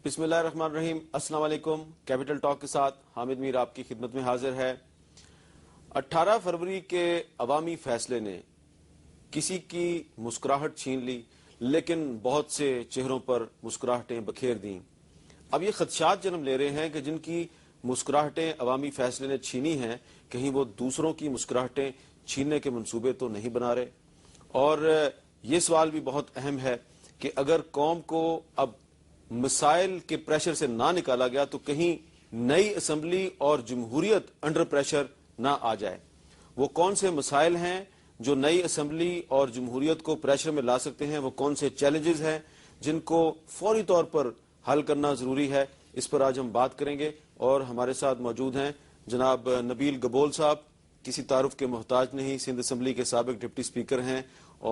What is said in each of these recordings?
بسم اللہ الرحمن الرحیم۔ السلام علیکم۔ کیپٹل ٹاک کے ساتھ حامد میر آپ کی خدمت میں حاضر ہے۔ 18 فروری کے عوامی فیصلے نے کسی کی مسکراہٹ چھین لی، لیکن بہت سے چہروں پر مسکراہٹیں بکھیر دیں۔ اب یہ خدشات جنم لے رہے ہیں کہ جن کی مسکراہٹیں عوامی فیصلے نے چھینی ہیں، کہیں وہ دوسروں کی مسکراہٹیں چھیننے کے منصوبے تو نہیں بنا رہے۔ اور یہ سوال بھی بہت اہم ہے کہ اگر قوم کو اب مسائل کے پریشر سے نہ نکالا گیا تو کہیں نئی اسمبلی اور جمہوریت انڈر پریشر نہ آ جائے۔ وہ کون سے مسائل ہیں جو نئی اسمبلی اور جمہوریت کو پریشر میں لا سکتے ہیں، وہ کون سے چیلنجز ہیں جن کو فوری طور پر حل کرنا ضروری ہے، اس پر آج ہم بات کریں گے۔ اور ہمارے ساتھ موجود ہیں جناب نبیل گبول صاحب، کسی تعارف کے محتاج نہیں، سندھ اسمبلی کے سابق ڈپٹی سپیکر ہیں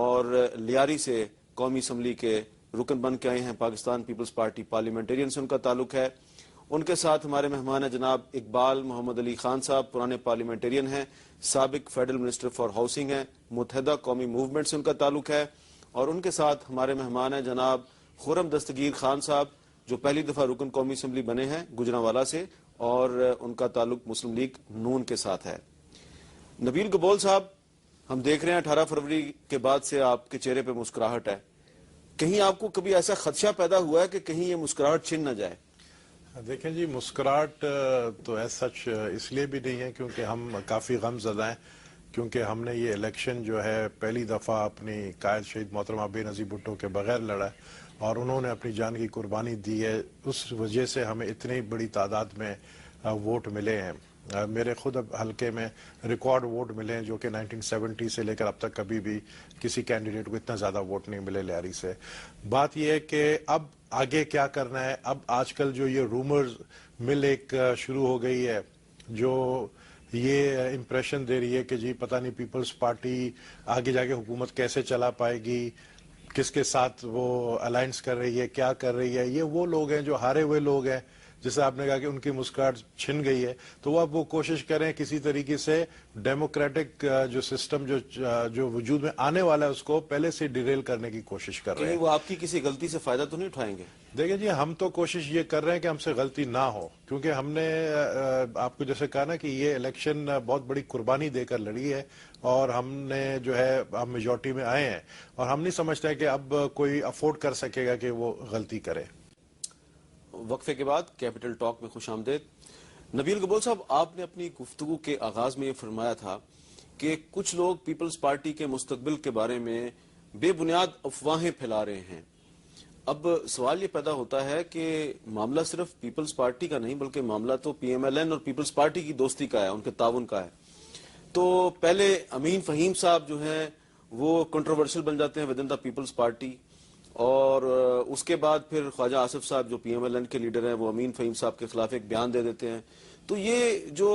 اور لیاری سے قومی اسمبلی کے رکن بن کے آئے ہیں، پاکستان پیپلز پارٹی پارلیمنٹرین سے ان کا تعلق ہے۔ ان کے ساتھ ہمارے مہمان ہیں جناب اقبال محمد علی خان صاحب، پرانے پارلیمنٹرین ہیں، سابق فیڈرل منسٹر فار ہاؤسنگ ہیں، متحدہ قومی موومنٹ سے ان کا تعلق ہے۔ اور ان کے ساتھ ہمارے مہمان ہیں جناب خرم دستگیر خان صاحب، جو پہلی دفعہ رکن قومی اسمبلی بنے ہیں گجرانوالہ سے، اور ان کا تعلق مسلم لیگ نون کے ساتھ ہے۔ نبیل گبول صاحب، ہم دیکھ رہے ہیں 18 فروری کے بعد سے آپ کے چہرے پہ مسکراہٹ ہے، کہیں آپ کو کبھی ایسا خدشہ پیدا ہوا ہے کہ کہیں یہ مسکراہٹ چھن نہ جائے؟ دیکھیں جی، مسکراہٹ تو ایز سچ اس لیے بھی نہیں ہے کیونکہ ہم کافی غم زدہ ہیں، کیونکہ ہم نے یہ الیکشن جو ہے پہلی دفعہ اپنی قائد شہید محترمہ بے نظیر بھٹو کے بغیر لڑا ہے، اور انہوں نے اپنی جان کی قربانی دی ہے۔ اس وجہ سے ہمیں اتنی بڑی تعداد میں ووٹ ملے ہیں۔ میرے خود حلقے میں ریکارڈ ووٹ ملے ہیں، جو کہ 1970 سے لے کر اب تک کبھی بھی کسی کینڈیڈیٹ کو اتنا زیادہ ووٹ نہیں ملے لیاری سے۔ بات یہ ہے کہ اب آگے کیا کرنا ہے۔ اب آج کل جو یہ رومرز مل ایک شروع ہو گئی ہے، جو یہ امپریشن دے رہی ہے کہ جی پتہ نہیں پیپلز پارٹی آگے جا کے حکومت کیسے چلا پائے گی، کس کے ساتھ وہ الائنس کر رہی ہے، کیا کر رہی ہے۔ یہ وہ لوگ ہیں جو ہارے ہوئے لوگ ہیں، جیسے آپ نے کہا کہ ان کی مسکراہٹ چھن گئی ہے، تو وہ اب وہ کوشش کریں کسی طریقے سے ڈیموکریٹک جو سسٹم جو وجود میں آنے والا ہے اس کو پہلے سے ڈیریل کرنے کی کوشش کر رہے ہیں۔ وہ آپ کی کسی غلطی سے فائدہ تو نہیں اٹھائیں گے؟ دیکھیں جی، ہم تو کوشش یہ کر رہے ہیں کہ ہم سے غلطی نہ ہو، کیونکہ ہم نے آپ کو جیسے کہا نا کہ یہ الیکشن بہت بڑی قربانی دے کر لڑی ہے، اور ہم نے جو ہے ہم میجورٹی میں آئے ہیں، اور ہم نہیں سمجھتے کہ اب کوئی افورڈ کر سکے گا کہ وہ غلطی کرے۔ وقفے کے بعد کیپٹل ٹاک میں خوش آمدید۔ نبیل گبول صاحب، آپ نے اپنی گفتگو کے آغاز میں یہ فرمایا تھا کہ کچھ لوگ پیپلز پارٹی کے مستقبل کے بارے میں بے بنیاد افواہیں پھیلا رہے ہیں۔ اب سوال یہ پیدا ہوتا ہے کہ معاملہ صرف پیپلز پارٹی کا نہیں، بلکہ معاملہ تو پی ایم ایل این اور پیپلز پارٹی کی دوستی کا ہے، ان کے تعاون کا ہے۔ تو پہلے امین فہیم صاحب جو ہیں وہ کنٹروورشل بن جاتے ہیں with in the Peoples Party, اور اس کے بعد پھر خواجہ آصف صاحب جو پی ایم ایل این کے لیڈر ہیں وہ امین فہیم صاحب کے خلاف ایک بیان دے دیتے ہیں۔ تو یہ جو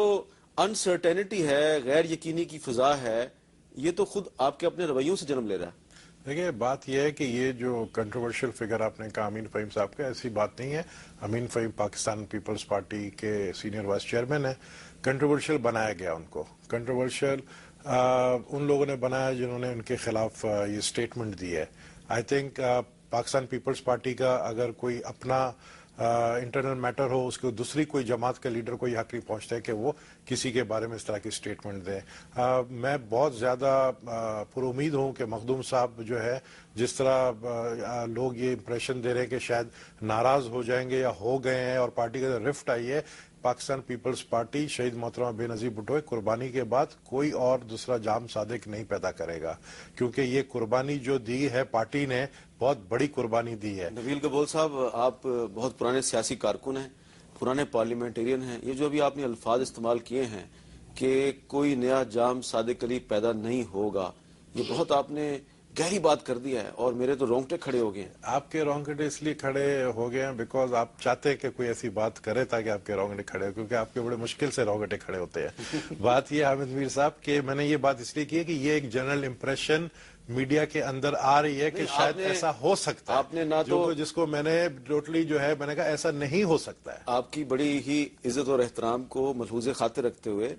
انسرٹینٹی ہے، غیر یقینی کی فضا ہے، یہ تو خود آپ کے اپنے رویوں سے جنم لے رہا ہے۔ دیکھیں، بات یہ ہے کہ یہ جو کنٹروورشل فگر آپ نے کہا امین فہیم صاحب کا، ایسی بات نہیں ہے۔ امین فہیم پاکستان پیپلز پارٹی کے سینئر وائس چیئرمین ہیں۔ کنٹروورشل بنایا گیا ان کو، کنٹروورشل ان لوگوں نے بنایا جنہوں نے ان کے خلاف یہ سٹیٹمنٹ دی ہے۔ آئی تھنک پاکستان پیپلز پارٹی کا اگر کوئی اپنا انٹرنل میٹر ہو، اس کو دوسری کوئی جماعت کا لیڈر کو یہ حق نہیں پہنچتا ہے کہ وہ کسی کے بارے میں اس طرح کی سٹیٹمنٹ دیں۔ میں بہت زیادہ پر امید ہوں کہ مخدوم صاحب جو ہے، جس طرح لوگ یہ امپریشن دے رہے ہیں کہ شاید ناراض ہو جائیں گے یا ہو گئے ہیں، اور پارٹی کا رفٹ آئی ہے، پاکستان پیپلز پارٹی شہید محترمہ بے نظیر بھٹو قربانی کے بعد کوئی اور دوسرا جام صادق نہیں پیدا کرے گا، کیونکہ یہ قربانی جو دی ہے پارٹی نے، بہت بڑی قربانی دی ہے۔ نبیل گبول صاحب، آپ بہت پرانے سیاسی کارکن ہیں، پرانے پارلیمنٹرین ہیں۔ یہ جو ابھی آپ نے الفاظ استعمال کیے ہیں کہ کوئی نیا جام صادق علی پیدا نہیں ہوگا، یہ بہت آپ نے گہری بات کر دیا ہے، اور میرے تو رونگٹے کھڑے ہو گئے ہیں۔ آپ کے رونگٹے اس لیے کھڑے ہو گئے ہیں بیکاز آپ چاہتے ہیں کہ کوئی ایسی بات کرے تاکہ آپ کے رونگٹے کھڑے ہو، کیونکہ آپ کے بڑے مشکل سے رونگٹے کھڑے ہوتے ہیں۔ بات یہ حامد میر صاحب کہ میں نے یہ بات اس لیے کی ہے کہ یہ ایک جنرل امپریشن میڈیا کے اندر آ رہی ہے کہ شاید ایسا ہو سکتا ہے، آپ نے نہ تو جس کو میں نے ٹوٹلی جو ہے میں نے کہا ایسا نہیں ہو سکتا ہے۔ آپ کی بڑی ہی عزت اور احترام کو ملحوظ خاطر رکھتے ہوئے